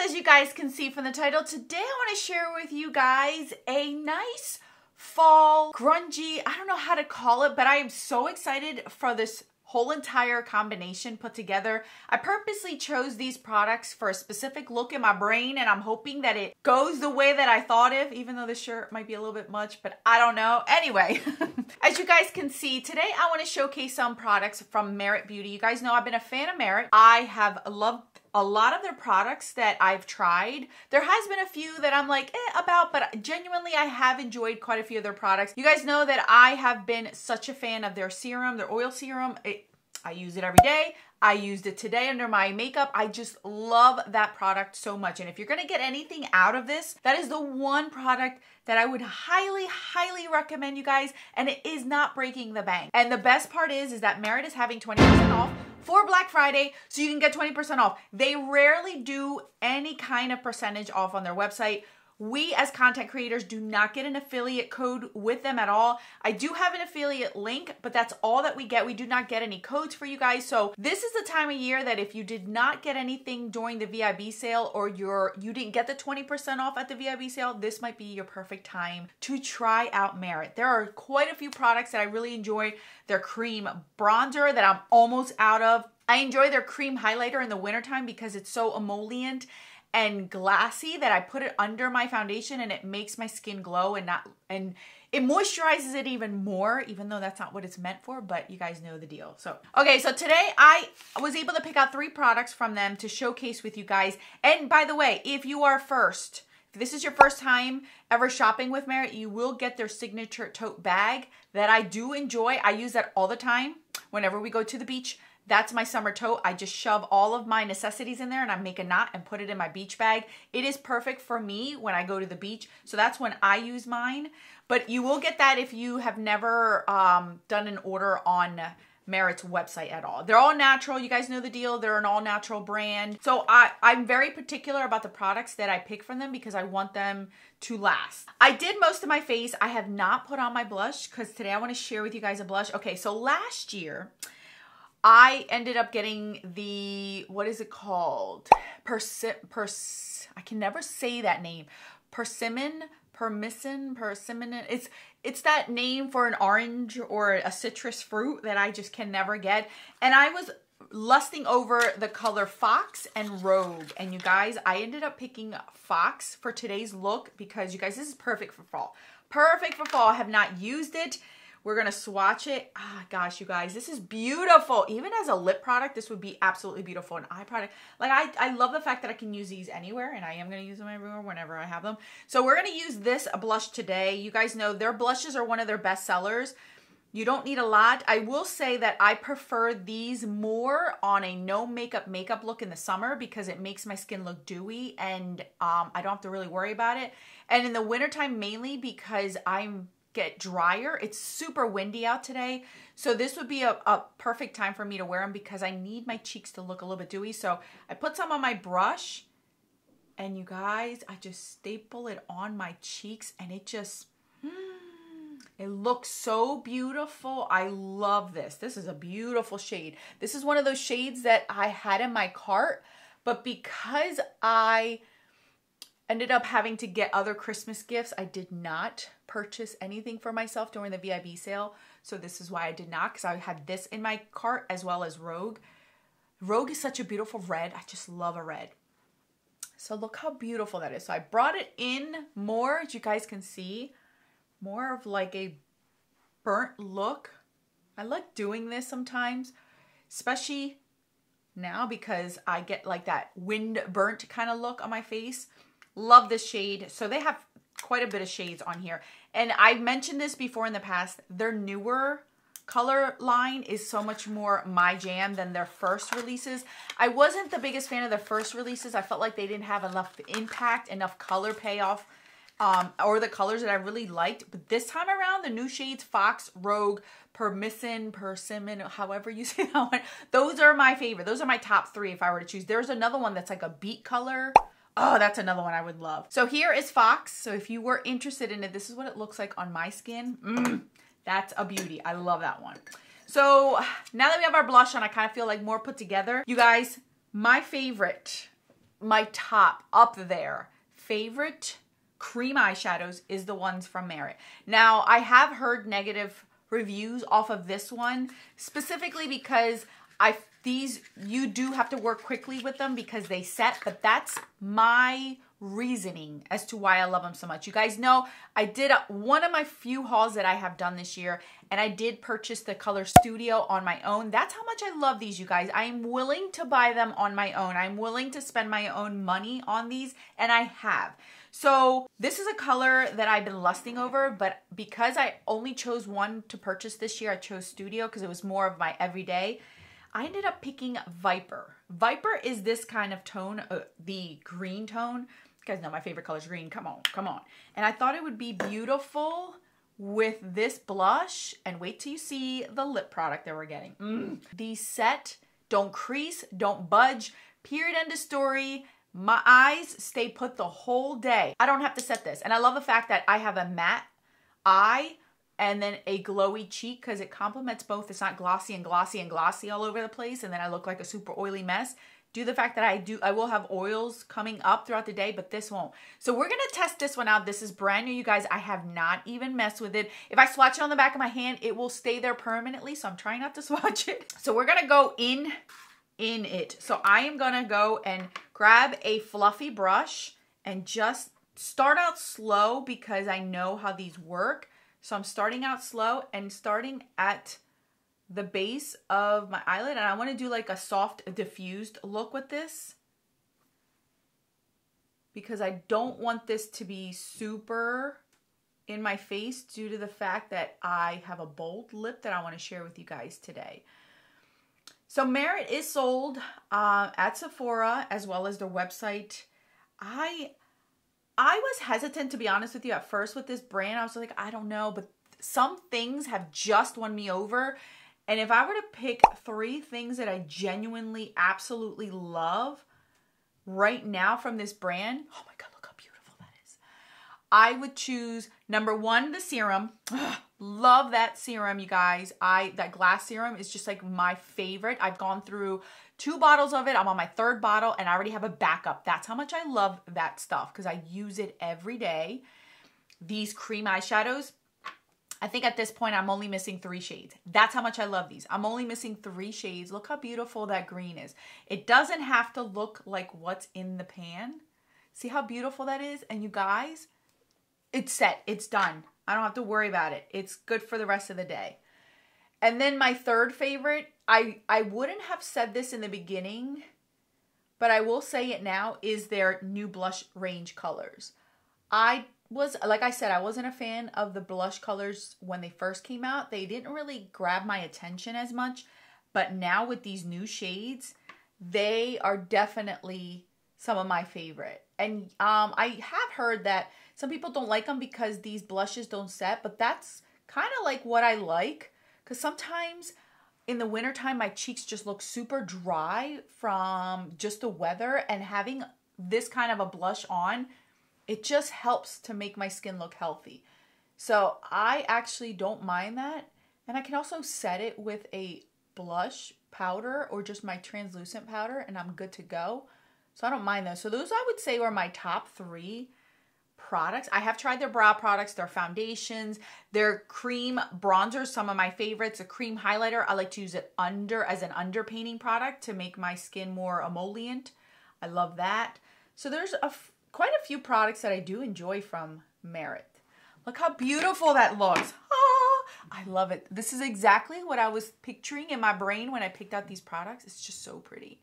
as you guys can see from the title, today I want to share with you guys a nice fall, grungy, I don't know how to call it, but I am so excited for this whole entire combination put together. I purposely chose these products for a specific look in my brain, and I'm hoping that it goes the way that I thought of, even though this shirt might be a little bit much, but I don't know. Anyway, as you guys can see, today I want to showcase some products from Merit Beauty. You guys know I've been a fan of Merit. I have loved a lot of their products that I've tried. There has been a few that I'm like, about, but genuinely I have enjoyed quite a few of their products. You guys know that I have been such a fan of their serum, their oil serum. I use it every day. I used it today under my makeup. I just love that product so much. And if you're gonna get anything out of this, that is the one product that I would highly, highly recommend you guys. And it is not breaking the bank. And the best part is that Merit is having 20% off for Black Friday, so you can get 20% off. They rarely do any kind of percentage off on their website. We as content creators do not get an affiliate code with them at all. I do have an affiliate link, but that's all that we get. We do not get any codes for you guys. So this is the time of year that if you did not get anything during the VIB sale, or you didn't get the 20% off at the VIB sale, this might be your perfect time to try out Merit. There are quite a few products that I really enjoy. Their cream bronzer that I'm almost out of. I enjoy their cream highlighter in the wintertime because it's so emollient and glassy that I put it under my foundation and it makes my skin glow and it moisturizes it even more, even though that's not what it's meant for, but you guys know the deal. So, okay, so today I was able to pick out 3 products from them to showcase with you guys. And by the way, if this is your first time ever shopping with Merit, you will get their signature tote bag that I do enjoy. I use that all the time whenever we go to the beach. That's my summer tote. I just shove all of my necessities in there and I make a knot and put it in my beach bag. It is perfect for me when I go to the beach. So that's when I use mine. But you will get that if you have never done an order on Merit's website at all. They're all natural. You guys know the deal. They're an all natural brand. So I'm very particular about the products that I pick from them because I want them to last. I did most of my face. I have not put on my blush because today I want to share with you guys a blush. Okay, so last year, I ended up getting the, what is it called? I can never say that name. Persimmon. It's that name for an orange or a citrus fruit that I just can never get. And I was lusting over the color Fox and Rogue. And you guys, I ended up picking Fox for today's look because you guys, this is perfect for fall. Perfect for fall. I have not used it. We're going to swatch it. Ah, gosh, you guys, this is beautiful. Even as a lip product, this would be absolutely beautiful. An eye product. Like, I love the fact that I can use these anywhere, and I am going to use them everywhere whenever I have them. So we're going to use this blush today. You guys know their blushes are one of their best sellers. You don't need a lot. I will say that I prefer these more on a no makeup look in the summer because it makes my skin look dewy and I don't have to really worry about it. And in the wintertime, mainly because I'm get drier. It's super windy out today. So this would be a perfect time for me to wear them because I need my cheeks to look a little bit dewy. So I put some on my brush and you guys, I just staple it on my cheeks and it just, it looks so beautiful. I love this. This is a beautiful shade. This is one of those shades that I had in my cart, but because I ended up having to get other Christmas gifts, I did not purchase anything for myself during the VIB sale. So this is why I did not, because I had this in my cart as well as Rogue. Rogue is such a beautiful red. I just love a red. So look how beautiful that is. So I brought it in more, as you guys can see, more of like a burnt look. I like doing this sometimes, especially now because I get like that wind burnt kind of look on my face. Love this shade. So they have quite a bit of shades on here. And I've mentioned this before in the past. Their newer color line is so much more my jam than their first releases. I wasn't the biggest fan of their first releases. I felt like they didn't have enough impact, enough color payoff, or the colors that I really liked. But this time around, the new shades, Fox, Rogue, Persimmon, however you say that one, those are my favorite. Those are my top 3 if I were to choose. There's another one that's like a beet color. Oh, that's another one I would love. So here is Fox. So if you were interested in it, this is what it looks like on my skin. That's a beauty. I love that one. So now that we have our blush on, I kind of feel like more put together. You guys, my favorite my top up there favorite cream eyeshadows is the ones from Merit. Now, I have heard negative reviews off of this one, specifically because these you do have to work quickly with them because they set, but that's my reasoning as to why I love them so much. You guys know I did one of my few hauls that I have done this year, and I did purchase the Color Studio on my own. That's how much I love these, you guys. I am willing to buy them on my own. I'm willing to spend my own money on these, and I have. So this is a color that I've been lusting over, but because I only chose one to purchase this year, I chose Studio because it was more of my everyday. I ended up picking Viper. Viper is this kind of tone, the green tone. You guys know my favorite color is green. Come on, come on. And I thought it would be beautiful with this blush. And wait till you see the lip product that we're getting. These set, don't crease, don't budge. Period, end of story. My eyes stay put the whole day. I don't have to set this. And I love the fact that I have a matte eye and then a glowy cheek because it complements both. It's not glossy and glossy and glossy all over the place, and then I look like a super oily mess. Due to the fact that I will have oils coming up throughout the day, but this won't. So we're gonna test this one out. This is brand new, you guys. I have not even messed with it. If I swatch it on the back of my hand, it will stay there permanently, so I'm trying not to swatch it. So we're gonna go in it. So I am gonna go and grab a fluffy brush and just start out slow because I know how these work. So I'm starting out slow and starting at the base of my eyelid. And I want to do like a soft diffused look with this because I don't want this to be super in my face due to the fact that I have a bold lip that I want to share with you guys today. So Merit is sold at Sephora as well as their website. I was hesitant, to be honest with you, at first with this brand. I was like, I don't know, but some things have just won me over. And if I were to pick 3 things that I genuinely, absolutely love right now from this brand, oh my God, look how beautiful that is. I would choose number 1, the serum. Love that serum, you guys. That glass serum is just like my favorite. I've gone through 2 bottles of it. I'm on my 3rd bottle and I already have a backup. That's how much I love that stuff because I use it every day. These cream eyeshadows, I think at this point I'm only missing 3 shades. That's how much I love these. I'm only missing 3 shades. Look how beautiful that green is. It doesn't have to look like what's in the pan. See how beautiful that is? And you guys, it's set. It's done. I don't have to worry about it. It's good for the rest of the day. And then my 3rd favorite, I wouldn't have said this in the beginning, but I will say it now, is their new blush range colors. Like I said, I wasn't a fan of the blush colors when they first came out. They didn't really grab my attention as much, but now with these new shades, they are definitely some of my favorite. And I have heard that some people don't like them because these blushes don't set, but that's kind of like what I like. Because sometimes in the wintertime, my cheeks just look super dry from just the weather. And having this kind of a blush on, it just helps to make my skin look healthy. So I actually don't mind that. And I can also set it with a blush powder or just my translucent powder and I'm good to go. So I don't mind those. So those I would say are my top 3 products. I have tried their brow products, their foundations, their cream bronzers, some of my favorites. A cream highlighter, I like to use it as an underpainting product to make my skin more emollient. I love that. So there's quite a few products that I do enjoy from Merit. Look how beautiful that looks. Oh, I love it. This is exactly what I was picturing in my brain when I picked out these products. It's just so pretty.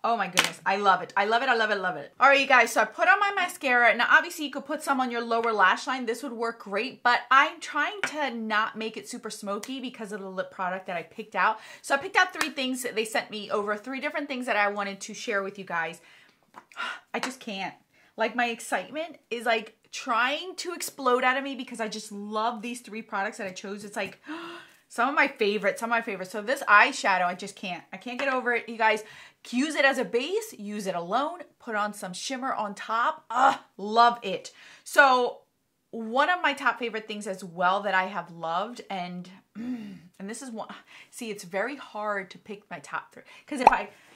Oh my goodness, I love it. I love it, I love it, I love it. All right, you guys, so I put on my mascara. Now, obviously, you could put some on your lower lash line. This would work great, but I'm trying to not make it super smoky because of the lip product that I picked out. So I picked out 3 things that they sent me over, 3 different things that I wanted to share with you guys. I just can't. Like, my excitement is like trying to explode out of me because I just love these 3 products that I chose. It's like some of my favorites, So this eyeshadow, I just can't. I can't get over it, you guys. Use it as a base, use it alone, put on some shimmer on top. Love it. So one of my top favorite things as well that I have loved, and this is one, see, it's very hard to pick my top 3. Because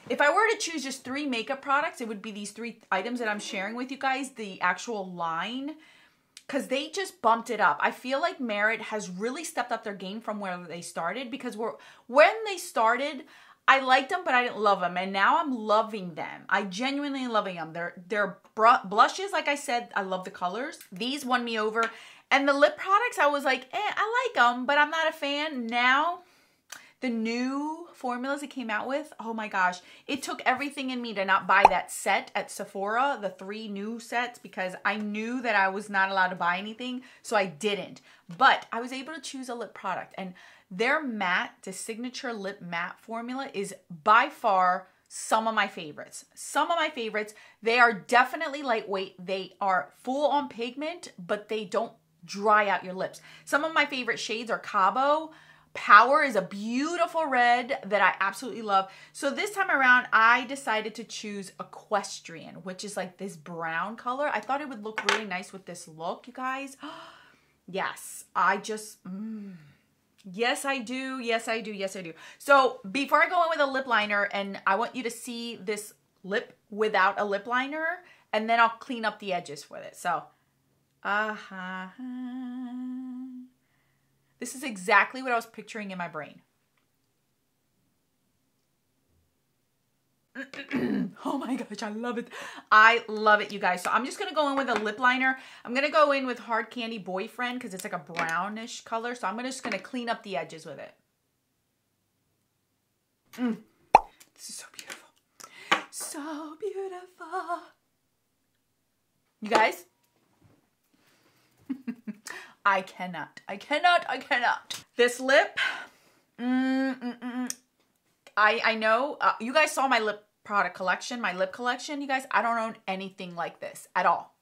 If I were to choose just 3 makeup products, it would be these 3 items that I'm sharing with you guys, the actual line, because they just bumped it up. I feel like Merit has really stepped up their game from where they started, because when they started, I liked them, but I didn't love them. And now I'm loving them. I genuinely am loving them. They're blushes, like I said, I love the colors. These won me over. And the lip products, I was like, I like them, but I'm not a fan. Now, the new formulas it came out with, oh my gosh. It took everything in me to not buy that set at Sephora, the 3 new sets, because I knew that I was not allowed to buy anything, so I didn't. But I was able to choose a lip product, and their matte, the signature lip matte formula is by far some of my favorites. Some of my favorites. They are definitely lightweight. They are full on pigment, but they don't dry out your lips. Some of my favorite shades are Cabo. Power is a beautiful red that I absolutely love. So this time around, I decided to choose Equestrian, which is like this brown color. I thought it would look really nice with this look, you guys. Yes, I just... Yes, I do. Yes, I do. Yes, I do. So before I go in with a lip liner, and I want you to see this lip without a lip liner, and then I'll clean up the edges with it. So, this is exactly what I was picturing in my brain. Oh my gosh, I love it. I love it, you guys. So I'm just going to go in with a lip liner. I'm going to go in with Hard Candy Boyfriend because it's like a brownish color. So I'm just going to clean up the edges with it. This is so beautiful. So beautiful. You guys? I cannot. This lip, I know, you guys saw my lip product collection, my lip collection, you guys. I don't own anything like this at all.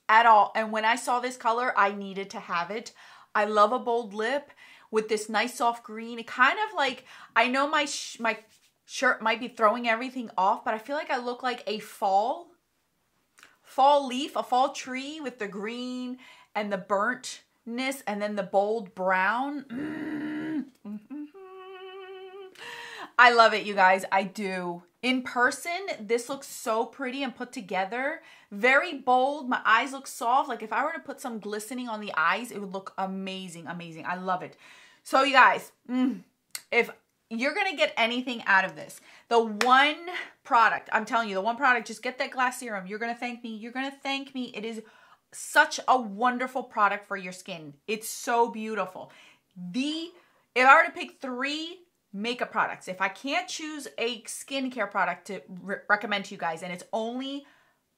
At all. And when I saw this color, I needed to have it. I love a bold lip with this nice soft green. It kind of like, I know my shirt might be throwing everything off, but I feel like I look like a fall leaf, a fall tree with the green and the burntness and then the bold brown. I love it, you guys. I do. In person, this looks so pretty and put together. Very bold. My eyes look soft. Like if I were to put some glistening on the eyes, it would look amazing, amazing. I love it. So you guys, if you're going to get anything out of this, the one product, I'm telling you, the one product, just get that glass serum. You're going to thank me. You're going to thank me. It is such a wonderful product for your skin. It's so beautiful. If I were to pick 3 makeup products, if I can't choose a skincare product to recommend to you guys, and it's only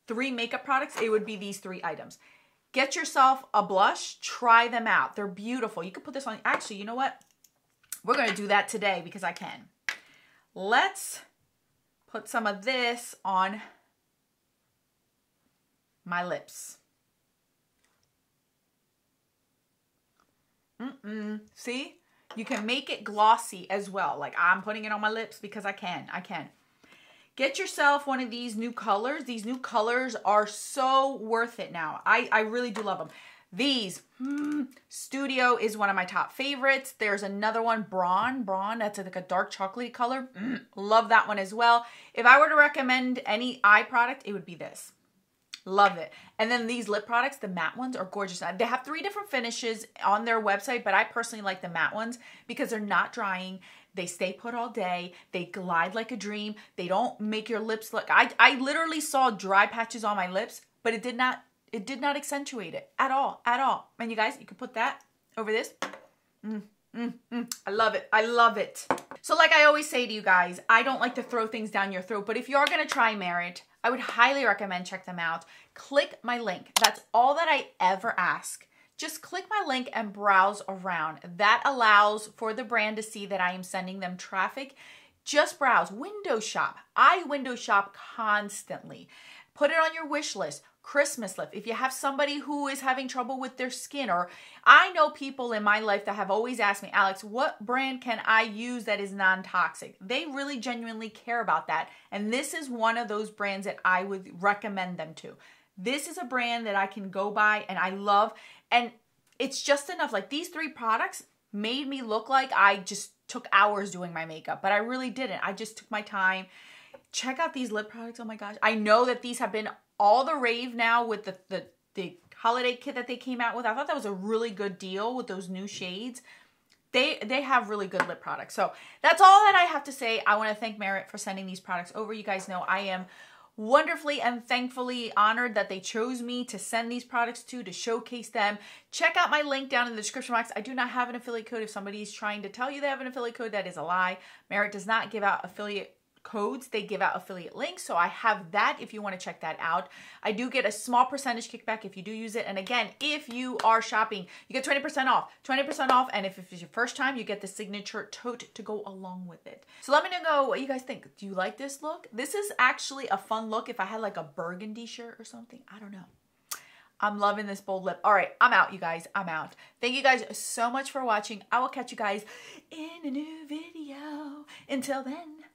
3 makeup products, it would be these 3 items. Get yourself a blush. Try them out. They're beautiful. You can put this on. Actually, you know what? We're going to do that today because I can. Let's put some of this on my lips. See? You can make it glossy as well. Like I'm putting it on my lips because I can. Get yourself one of these new colors. These new colors are so worth it now. I really do love them. These, Studio is one of my top favorites. There's another one, Brawn, that's like a dark chocolatey color. Love that one as well. If I were to recommend any eye product, it would be this. Love it. And then these lip products, the matte ones, are gorgeous. They have 3 different finishes on their website, but I personally like the matte ones because they're not drying. They stay put all day. They glide like a dream. They don't make your lips look... I literally saw dry patches on my lips, but it did not accentuate it at all, And you guys, you can put that over this. I love it. I love it. So like I always say to you guys, I don't like to throw things down your throat, but if you are going to try Merit, I would highly recommend check them out. Click my link. That's all that I ever ask. Just click my link and browse around. That allows for the brand to see that I am sending them traffic. Just browse, window shop. I window shop constantly. Put it on your wish list. Christmas list. If you have somebody who is having trouble with their skin, or I know people in my life that have always asked me, Alex, what brand can I use that is non-toxic? They really genuinely care about that. And this is one of those brands that I would recommend them to. This is a brand that I can go by and I love. And it's just enough. Like these 3 products made me look like I just took hours doing my makeup, but I really didn't. I just took my time. check out these lip products. Oh my gosh. I know that these have been all the rave now with the holiday kit that they came out with. I thought that was a really good deal with those new shades. They have really good lip products. So that's all that I have to say. I want to thank Merit for sending these products over. You guys know I am wonderfully and thankfully honored that they chose me to send these products to showcase them. Check out my link down in the description box. I do not have an affiliate code. If somebody's trying to tell you they have an affiliate code, that is a lie. Merit does not give out affiliate codes. They give out affiliate links. So I have that if you want to check that out. I do get a small percentage kickback if you do use it. And again, if you are shopping, you get 20% off. 20% off. And if it's your first time, you get the signature tote to go along with it. So let me know what you guys think. Do you like this look? This is actually a fun look if I had like a burgundy shirt or something. I don't know. I'm loving this bold lip. All right, I'm out, you guys. I'm out. Thank you guys so much for watching. I will catch you guys in a new video. Until then.